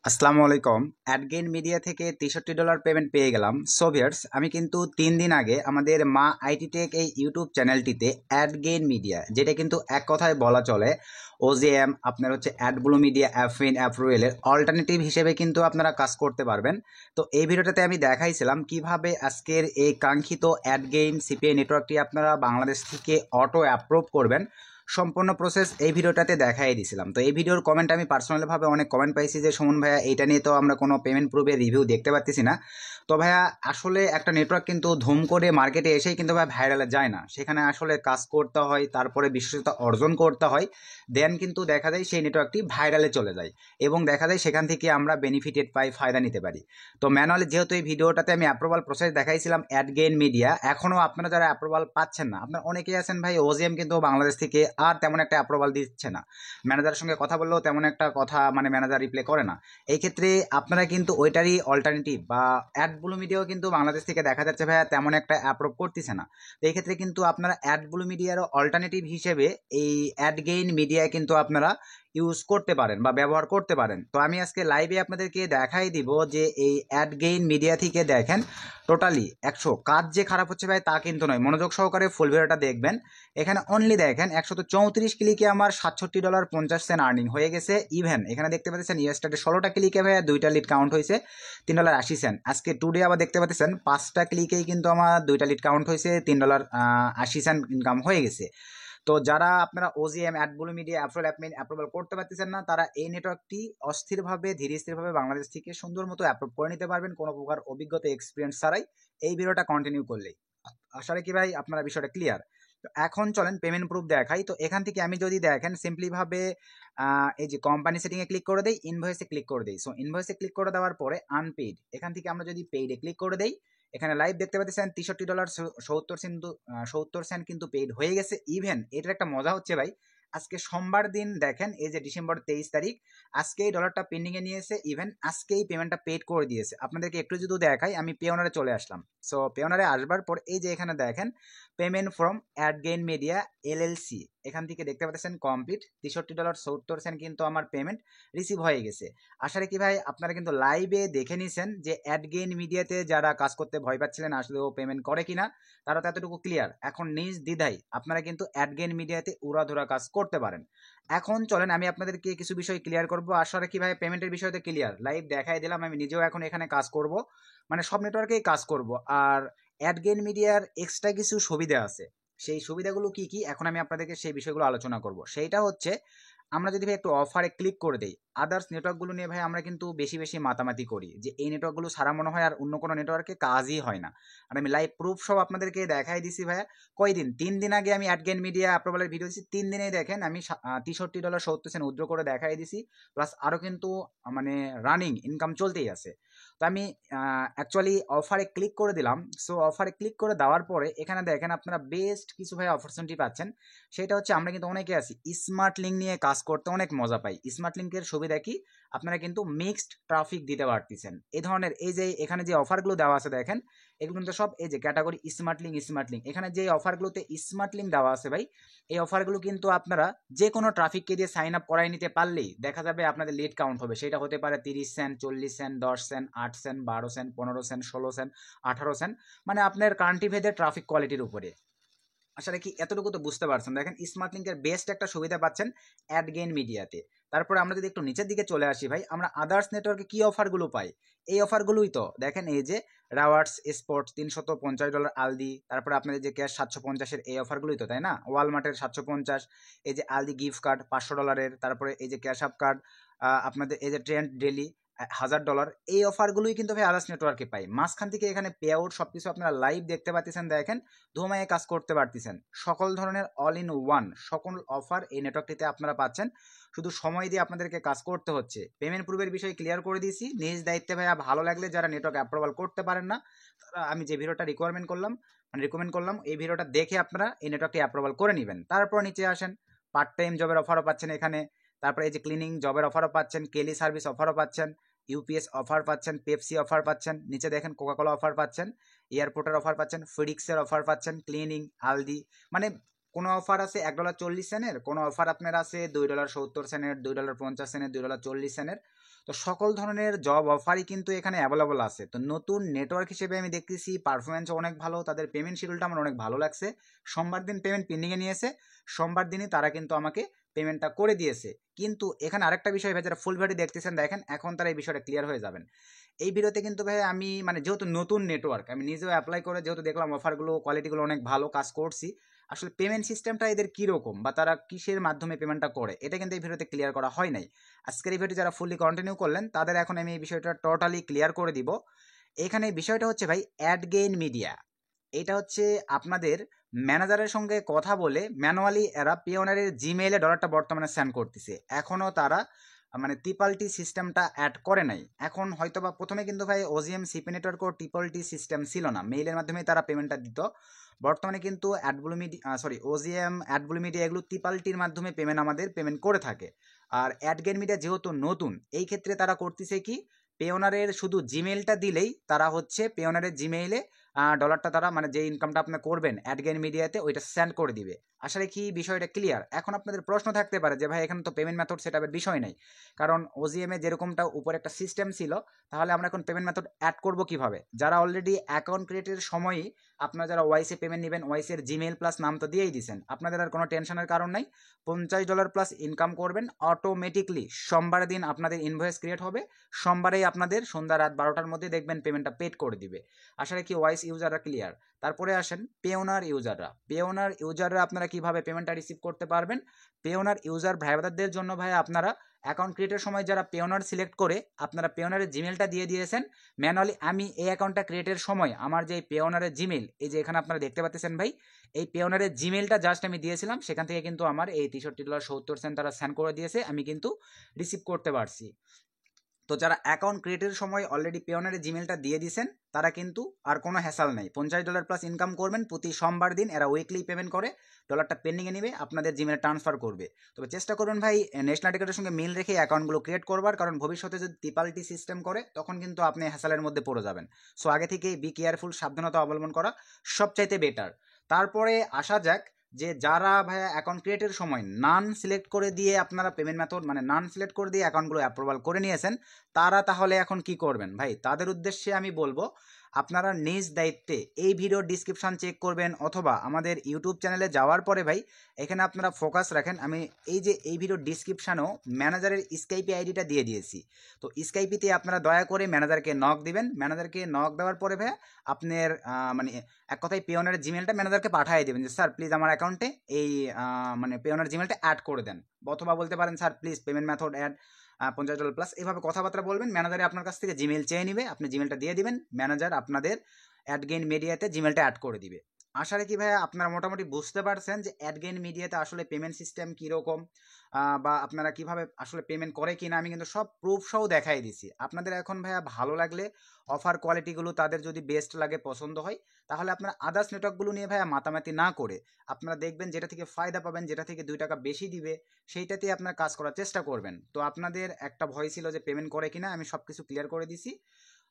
আসসালামু আলাইকুম। অ্যাডগেইন মিডিয়া থেকে $63 পেমেন্ট পেয়ে গেলাম। সো ভিউয়ার্স, আমি কিন্তু 3 দিন আগে আমাদের মা আইটি টেক এই ইউটিউব চ্যানেলটিতে অ্যাডগেইন মিডিয়া, যেটা কিন্তু এক কথায় বলা চলে ওজেএম, আপনার হচ্ছে অ্যাডব্লু মিডিয়া, অ্যাফিন, অ্যাপ্রুয়েলের অল্টারনেটিভ হিসেবে কিন্তু আপনারা কাজ করতে পারবেন। তো এই ভিডিওটাতে আমি দেখাইছিলাম কিভাবে আজকের এই কাঙ্ক্ষিত অ্যাডগেইন সিপিআই নেটওয়ার্কটি আপনারা বাংলাদেশ থেকে অটো অ্যাপ্রুভ করবেন। সম্পূর্ণ প্রসেস এই ভিডিওটাতে দেখাই দিয়েছিলাম। তো এই ভিডিওর কমেন্ট আমি পার্সোনালিভাবে অনেক কমেন্ট পাইছি যে সুমন ভাইয়া, এইটা নিয়ে তো আমরা কোনো পেমেন্ট প্রুফের রিভিউ দেখতে পাচ্ছি না। তো ভাইয়া, আসলে একটা নেটওয়ার্ক কিন্তু ধুম করে মার্কেটে এসেই কিন্তু ভাই ভাইরালে যায় না, সেখানে আসলে কাজ করতে হয়, তারপরে বিশ্বস্ততা অর্জন করতে হয়, দেন কিন্তু দেখা যায় সেই নেটওয়ার্কটি ভাইরালে চলে যায় এবং দেখা যায় সেখান থেকে আমরা বেনিফিটেড পাই, ফায়দা নিতে পারি। তো ম্যানুয়ালি যেহেতু এই ভিডিওটাতে আমি অ্যাপ্রুভাল প্রসেস দেখাইছিলাম অ্যাডগেইন মিডিয়া, এখনও আপনারা যারা অ্যাপ্রুভাল পাচ্ছেন না, আপনার অনেকেই আছেন ভাই ওজিএম কিন্তু বাংলাদেশ থেকে আর তেমন একটা অ্যাপ্রুভাল দিচ্ছে না, ম্যানেজারের সঙ্গে কথা বললেও তেমন একটা কথা মানে ম্যানেজার রিপ্লাই করে না। এই ক্ষেত্রে আপনারা কিন্তু ওইটারই অল্টারনেটিভ বা অ্যাডব্লু মিডিয়াও কিন্তু বাংলাদেশ থেকে দেখা যাচ্ছে ভাইয়া তেমন একটা অ্যাপ্রুভ করতেছে না। তো এই ক্ষেত্রে কিন্তু আপনারা অ্যাডব্লু মিডিয়ারও অল্টারনেটিভ হিসেবে এই অ্যাডগেইন মিডিয়ায় কিন্তু আপনারা ইউজ করতে পারেন বা ব্যবহার করতে পারেন। তো আমি আজকে লাইভে আপনাদেরকে দেখাই দিব যে এই অ্যাডগেইন মিডিয়া থেকে দেখেন টোটালি 100 কাজ যে খারাপ হচ্ছে ভাই তা কিন্তু নয়, মনোযোগ সহকারে ফুল ভিডিওটা দেখবেন। এখানে অনলি দেখেন 134 ক্লিকে আমার $67.50 আর্নিং হয়ে গেছে। ইভেন এখানে দেখতে পাচ্ছেন ইয়েস্টারডে 16টা ক্লিকে ভাই 2টা লিড কাউন্ট হয়েছে $3.80। আজকে টুডে আবার দেখতে পাচ্ছেন 5টা ক্লিকেই কিন্তু আমার 2টা লিড কাউন্ট হয়েছে $3.80 ইনকাম হয়ে গেছে। তো যারা আপনারা ওজিএম, অ্যাডব্লু মিডিয়া, অ্যাপ্রুভাল করতে পারতেছেন না, তারা এই নেটওয়ার্কটি অস্থিরভাবে ধীরে স্থিরভাবে বাংলাদেশ থেকে সুন্দর মতো অ্যাপ্রুভ করে নিতে পারবেন কোনো প্রকার অভিজ্ঞতা এক্সপিরিয়েন্স ছাড়াই, এই ভিডিওটা কন্টিনিউ করলেই। আশা রাখি ভাই আপনারা বিষয়টা ক্লিয়ার। তো এখন চলেন পেমেন্ট প্রুফ দেখাই। তো এখান থেকে আমি যদি দেখেন সিম্পলি ভাবে এই যে কোম্পানি সেটিং এ ক্লিক করে দেই, ইনভয়েসে ক্লিক করে দেই। সো ইনভয়েসে ক্লিক করে দেওয়ার পরে আনপেইড, এখান থেকে আমরা যদি পেইডে ক্লিক করে দেই, এখানে লাইভ দেখতে পাচ্ছেন $63.70 কিন্তু পেইড হয়ে গেছে। ইভেন এটার একটা মজা হচ্ছে ভাই, আজকে সোমবার দিন দেখেন এই যে ডিসেম্বর 23 তারিখ, আজকে এই ডলারটা পেন্ডিং এ নিয়েছে, ইভেন আজকেই পেমেন্টটা পেড করে দিয়েছে। আপনাদেরকে একটু যদি দেখাই, আমি পেওনারে চলে আসলাম। সো পেওনারে আসবার পর এই যে এখানে দেখেন পেমেন্ট ফ্রম অ্যাডগেইন মিডিয়া এলএলসি, এখান থেকে দেখতে পাচ্ছেন কমপ্লিট $63.70 কিন্তু আমার পেমেন্ট রিসিভ হয়ে গেছে। আশা রাখি ভাই আপনারা কিন্তু লাইভে দেখে নিছেন যে অ্যাডগেইন মিডিয়াতে যারা কাজ করতে ভয় পাচ্ছিলেন আসলে ও পেমেন্ট করে কিনা, তারা তো এতটুকু ক্লিয়ার। এখন নিজ দ্বিধাই আপনারা কিন্তু অ্যাডগেইন মিডিয়াতে উড়াধুরা কাজ করতে পারেন। এখন চলেন আমি আপনাদেরকে কিছু বিষয় ক্লিয়ার করব। আশা রাখি ভাই পেমেন্টের বিষয়তে ক্লিয়ার, লাইভ দেখাই দিলাম। আমি নিজেও এখন এখানে কাজ করব, মানে সব নেটওয়ার্কেই কাজ করব। আর অ্যাডগেইন মিডিয়ার এক্সট্রা কিছু সুবিধা আছে, সেই সুবিধাগুলো কি কি এখন আমি আপনাদেরকে সেই বিষয়গুলো আলোচনা করব। সেইটা হচ্ছে, আমরা যদি ভাই একটু অফারে ক্লিক করে দেই, আদার্স নেটওয়ার্কগুলো নিয়ে ভাই আমরা কিন্তু বেশি বেশি মাতামাতি করি যে এই নেটওয়ার্কগুলো সারা মনে হয় আর অন্য কোনো নেটওয়ার্কে কাজই হয় না। আর আমি লাইভ প্রুফ সব আপনাদেরকে দেখাই দিছি ভাইয়া। কয়দিন, 3 দিন আগে আমি অ্যাডগেইন মিডিয়া অ্যাপ্রুভালের ভিডিও দিচ্ছি, 3 দিনেই দেখেন আমি $63.70 উইথড্র করে দেখাই দিছি, প্লাস আরও কিন্তু মানে রানিং ইনকাম চলতেই আছে। তো আমি অ্যাকচুয়ালি অফারে ক্লিক করে দিলাম। সো অফারে ক্লিক করে দেওয়ার পরে এখানে দেখেন আপনারা বেস্ট কিছু ভাই অপরচুনিটি পাচ্ছেন। সেটা হচ্ছে, আমরা কিন্তু অনেকে আছি স্মার্ট লিঙ্ক নিয়ে কাজ করতে অনেক মজা পাই। স্মার্ট লিঙ্কের সুবিধা কি, আপনারা কিন্তু মিক্সড ট্রাফিক দিতে পারতেছেন। এই ধরনের এই যে এখানে যে অফারগুলো দেওয়া আছে দেখেন, এগুলো কিন্তু সব এই যে ক্যাটাগরি স্মার্ট লিঙ্ক, এখানে যে অফারগুলোতে স্মার্ট লিঙ্ক দেওয়া আছে ভাই, এই অফারগুলো কিন্তু আপনারা যে কোনো ট্রাফিককে দিয়ে সাইন আপ করাই নিতে পারলেই দেখা যাবে আপনাদের লিড কাউন্ট হবে। সেটা হতে পারে 30 cent, 40 cent, 10 cent, 8 cent, 12 cent, 15 cent, 16 cent, 18 cent, মানে আপনার কান্ট্রি ভেদে ট্রাফিক কোয়ালিটির উপরে। আশা রাখি এতটুকু তো বুঝতে পারছেন। দেখেন স্মার্ট লিঙ্কের বেস্ট একটা সুবিধা পাচ্ছেন অ্যাডগেইন মিডিয়াতে। তারপরে আমরা যদি একটু নিচের দিকে চলে আসি ভাই, আমরা আদার্স নেটওয়ার্কে কি অফারগুলো পাই, এই অফারগুলোই তো দেখেন। এই যে রাওয়ার্স স্পোর্টস $350 আলদি, তারপরে আপনাদের যে ক্যাশ 750-এর, এই অফারগুলোই তো, তাই না? ওয়ালমার্টের 750, এই যে আলদি গিফট কার্ড $500, তারপরে এই যে ক্যাশ আপ কার্ড, আপনাদের এই যে ট্রেন্ড ডেলি $1000, এই অফারগুলোই কিন্তু ভাই আদার্স নেটওয়ার্কে পাই। মাঝখান থেকে এখানে পে আউট সবকিছু আপনারা লাইভ দেখতে পাচ্ছেন, দেখেন ধুমায়ে কাজ করতে পারতেছেন। সকল ধরনের অল ইন ওয়ান সকল অফার এই নেটওয়ার্কটিতে আপনারা পাচ্ছেন। শুধু সময় দিয়ে আপনাদেরকে কাজ করতে হচ্ছে। পেমেন্ট প্রুফের বিষয় ক্লিয়ার করে দিয়েছি, নিজ দায়িত্বে ভাইয়া। ভালো লাগলে যারা নেটওয়ার্ক অ্যাপ্রুভাল করতে পারেন না, তারা আমি যে ভিডিওটা রিকমেন্ড করলাম, এই ভিডিওটা দেখে আপনারা এই নেটওয়ার্কটি অ্যাপ্রুভাল করে নেবেন। তারপর নিচে আসেন, পার্ট টাইম জবের অফারও পাচ্ছেন এখানে, তারপরে এই যে ক্লিনিং জবের অফারও পাচ্ছেন, কেলি সার্ভিস অফারও পাচ্ছেন, ইউপিএস অফার পাচ্ছেন, পেপসি অফার পাচ্ছেন, নিচে দেখেন কোকাকোলা অফার পাচ্ছেন, এয়ারপোর্টের অফার পাচ্ছেন, ফিডিক্সের অফার পাচ্ছেন, ক্লিনিং, আলদি, মানে কোনো অফার আছে $1.40, কোনো অফার আপনার আছে $2.70, $2.50, $2.40। তো সকল ধরনের জব অফারই কিন্তু এখানে অ্যাভেলেবল আছে। তো নতুন নেটওয়ার্ক হিসেবে আমি দেখতেছি পারফরমেন্সও অনেক ভালো, তাদের পেমেন্ট শিডিউলটা আমার অনেক ভালো লাগছে। সোমবার দিন পেমেন্ট পেন্ডিংয়ে নিয়েছে, সোমবার দিনই তারা কিন্তু আমাকে পেমেন্টটা করে দিয়েছে। কিন্তু এখানে আরেকটা বিষয় ভাই, যারা ফুল ভিডিও দেখতেছেন দেখেন, এখন তারা এই বিষয়টা ক্লিয়ার হয়ে যাবেন। এই ভিডিওতে কিন্তু ভাই আমি মানে যেহেতু নতুন নেটওয়ার্ক, আমি নিজেও অ্যাপ্লাই করে যেহেতু দেখলাম অফারগুলো কোয়ালিটিগুলো অনেক ভালো, কাজ করছি, আসলে পেমেন্ট সিস্টেমটা এদের কীরকম বা তারা কিসের মাধ্যমে পেমেন্টটা করে এটা কিন্তু এই ভিডিওতে ক্লিয়ার করা হয় নাই। আজকের এই ভিডিও যারা ফুললি কন্টিনিউ করলেন তাদের এখন আমি এই বিষয়টা টোটালি ক্লিয়ার করে দিব। এখানে বিষয়টা হচ্ছে ভাই অ্যাডগেইন মিডিয়া, এটা হচ্ছে আপনাদের ম্যানেজারের সঙ্গে কথা বলে ম্যানুয়ালি এরা পিওনারের জিমেইলে ডলারটা বর্তমানে সেন্ড করতেছে। এখনও তারা মানে ট্রিপল-টি সিস্টেমটা অ্যাড করে নাই। এখন হয়তো বা প্রথমে কিন্তু ভাই ওজিএম সিপি নেটওয়ার্ক ও ট্রিপল-টি সিস্টেম ছিল না, মেইলের মাধ্যমেই তারা পেমেন্টটা দিত। বর্তমানে কিন্তু অ্যাডব্লু মিডিয়া ওজিএম অ্যাডব্লু মিডিয়া এগুলো ট্রিপল-টির মাধ্যমে পেমেন্ট করে থাকে। আর অ্যাডগেইন মিডিয়া যেহেতু নতুন, এই ক্ষেত্রে তারা করতেছে কি, পেওনারের শুধু জিমেইলটা দিলেই তারা হচ্ছে পেওনারের জিমেইলে ডলারটা তারা মানে যে ইনকামটা আপনি করবেন অ্যাডগেইন মিডিয়াতে ওইটা সেন্ড করে দিবে। আসলে কি বিষয়টা ক্লিয়ার? এখন আপনাদের প্রশ্ন থাকতে পারে যে ভাই এখানে তো পেমেন্ট মেথড সেটআপের বিষয় নাই, কারণ ওজিএম এ যেরকমটা উপরে একটা সিস্টেম ছিল, তাহলে আমরা এখন পেমেন্ট মেথড অ্যাড করব কিভাবে? যারা অলরেডি অ্যাকাউন্ট ক্রিয়েটের সময়ই আপনারা যারা ওয়াইসে পেমেন্ট নেবেন, ওয়াইসের জিমেইল প্লাস নাম তো দিয়েই দিয়েছেন, আপনাদের আর কোনো টেনশনের কারণ নাই। $50 প্লাস ইনকাম করবেন অটোমেটিকলি সোমবার দিন আপনাদের ইনভয়েস ক্রিয়েট হবে, সোমবারেই আপনাদের সন্ধ্যা রাত 12টার মধ্যে দেখবেন পেমেন্টটা পেড করে দিবে। আসলে কি ওয়াইস ইউজাররা ক্লিয়ার? তারপরে আসেন পেওনার ইউজাররা আপনারা কিভাবে পেমেন্টটা রিসিভ করতে পারবেন। পেওনার ইউজার ভাইদের জন্য ভাই আপনারা অ্যাকাউন্ট ক্রিয়েটের সময় যারা পেওনার সিলেক্ট করে আপনারা পেওনারের জিমেলটা দিয়ে দিয়েছেন ম্যানুয়ালি, আমি এই অ্যাকাউন্টটা ক্রিয়েটের সময় আমার যে পেওনারের জিমেল, এই যে এখানে আপনারা দেখতে পাচ্ছেন ভাই, এই পেওনারের জিমেলটা জাস্ট আমি দিয়েছিলাম, সেখান থেকে কিন্তু আমার এই $63.70 তারা সেন্ড করে দিয়েছে, আমি কিন্তু রিসিভ করতে পারছি। তো যারা অ্যাকাউন্ট ক্রিয়েটের সময় অলরেডি পেওনারের জিমেলটা দিয়ে দিয়েছেন তারা কিন্তু আর কোনো হ্যাসাল নেই, $50 প্লাস ইনকাম করবেন প্রতি সোমবার দিন, এরা উইকলি পেমেন্ট করে ডলারটা পেন্ডিংয়ে নেবে, আপনাদের জিমেলে ট্রান্সফার করবে। তবে চেষ্টা করবেন ভাই ন্যাশনাল টিকেটের সঙ্গে মিল রেখে অ্যাকাউন্টগুলো ক্রিয়েট করবার, কারণ ভবিষ্যতে যদি ট্রিপল-টি সিস্টেম করে তখন কিন্তু আপনি হ্যাসালের মধ্যে পড়ে যাবেন। সো আগে থেকেই বি কেয়ারফুল, সাবধানতা অবলম্বন করা সবচাইতে বেটার। তারপরে আসা যাক যে যারা ভাইয়া অ্যাকাউন্ট ক্রিয়েটের সময় নান সিলেক্ট করে দিয়ে আপনারা পেমেন্ট মেথড মানে নান সিলেক্ট করে দিয়ে অ্যাকাউন্টগুলো অ্যাপ্রুভাল করে নিয়েছেন, তারা তাহলে এখন কি করবেন ভাই? তাদের উদ্দেশ্যে আমি বলবো আপনারা নিজ দায়িত্বে এই ভিডিওর ডিসক্রিপশান চেক করবেন, অথবা আমাদের ইউটিউব চ্যানেলে যাওয়ার পরে ভাই এখানে আপনারা ফোকাস রাখেন, আমি এই ভিডিওর ডিসক্রিপশানেও ম্যানেজারের স্কাইপি আইডিটা দিয়ে দিয়েছি। তো স্কাইপিতে আপনারা দয়া করে ম্যানেজারকে নক দিবেন, ম্যানেজারকে নক দেওয়ার পরে ভাই আপনার মানে এক কথায় পেওনারের জিমেলটা ম্যানেজারকে পাঠিয়ে দেবেন যে স্যার প্লিজ আমার অ্যাকাউন্টে এই মানে পেওনার জিমেলটা অ্যাড করে দেন, অথবা বলতে পারেন sir please payment method add $50 plus, এভাবে কথাবার্তা বলবেন। ম্যানেজারে আপনার কাছ থেকে জিমেল চেয়ে নিবে, আপনি জিমেলটা দিয়ে দিবেন, ম্যানেজার আপনাদের অ্যাডগেইন মিডিয়াতে জিমেলটা অ্যাড করে দিবে। আশা রাখি ভাইয়া আপনারা মোটামুটি বুঝতে পারছেন যে অ্যাডগেইন মিডিয়াতে আসলে পেমেন্ট সিস্টেম কীরকম, বা আপনারা কিভাবে আসলে পেমেন্ট করে কিনা আমি কিন্তু সব প্রুফ সহ দেখাই দিছি। আপনাদের এখন ভাইয়া ভালো লাগলে, অফার কোয়ালিটিগুলো তাদের যদি বেস্ট লাগে, পছন্দ হয়, তাহলে আপনারা আদার্স নেটওয়ার্কগুলো নিয়ে ভাইয়া মাতামাতি না করে আপনারা দেখবেন যেটা থেকে ফায়দা পাবেন, যেটা থেকে $2 বেশি দিবে, সেইটাতেই আপনারা কাজ করার চেষ্টা করবেন। তো আপনাদের একটা ভয় ছিল যে পেমেন্ট করে কিনা, আমি সব কিছু ক্লিয়ার করে দিছি।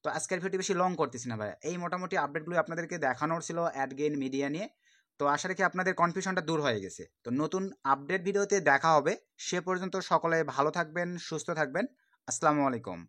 তো আজকের ভিডিও বেশি লং করতেছি না ভাই, এই মোটামুটি আপডেটগুলো আপনাদেরকে দেখানোর ছিল অ্যাডগেইন মিডিয়া নিয়ে। তো আশা রাখি আপনাদের কনফিউশনটা দূর হয়ে গেছে। তো নতুন আপডেট ভিডিওতে দেখা হবে, সে পর্যন্ত সকলে ভালো থাকবেন, সুস্থ থাকবেন। আসসালামু আলাইকুম।